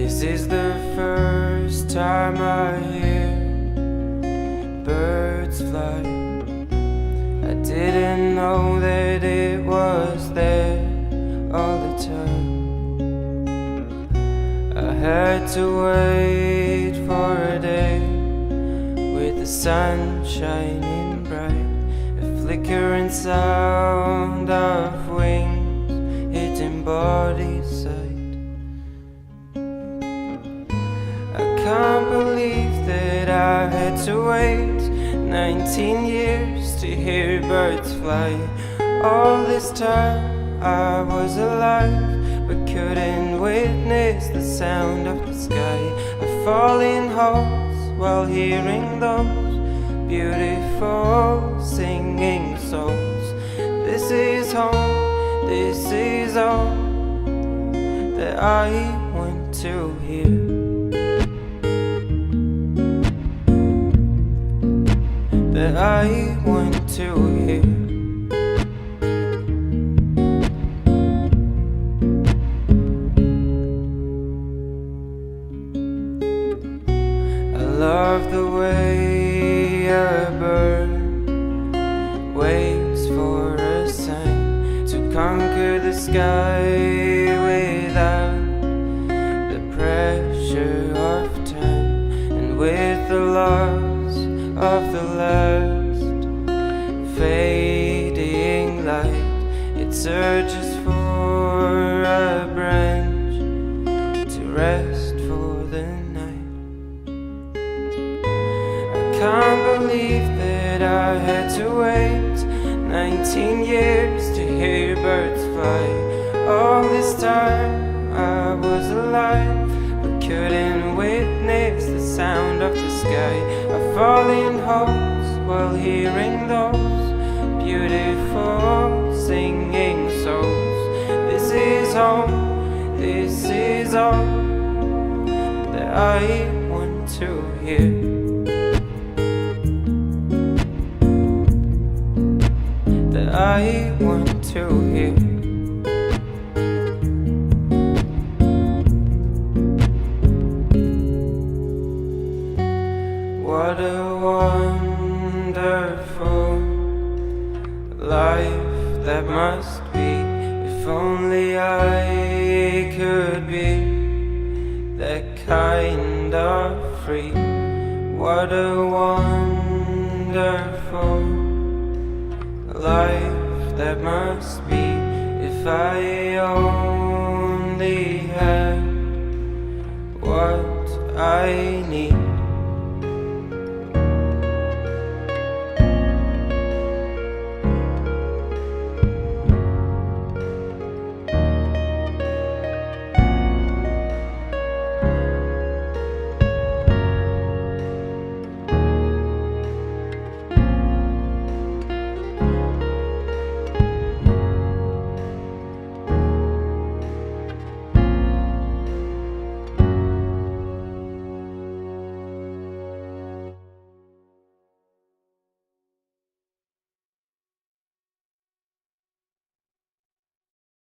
This is the first time I hear birds fly. I didn't know that it was there all the time. I had to wait for a day with the sun shining bright, a flickering sound of wings hitting body sight. I can't believe that I had to wait 19 years to hear birds fly. All this time I was alive, but couldn't witness the sound of the sky. I fall in hopes while hearing those beautiful singing souls. This is home, this is all that I want to hear. That I want to hear. I love the way a bird waits for a sign to conquer the sky without the pressure of time, and with the loss of the last fading light, it searches for a branch to rest for the night. I can't believe that I had to wait 19 years to hear birds fly. All this time I was alive, but couldn't witness the sound of the sky. I fall in hopes while hearing those beautiful singing souls. This is home, this is all that I want to hear. That I want to hear. What a wonderful life that must be. If only I could be that kind of free. What a wonderful life that must be. If I only had what I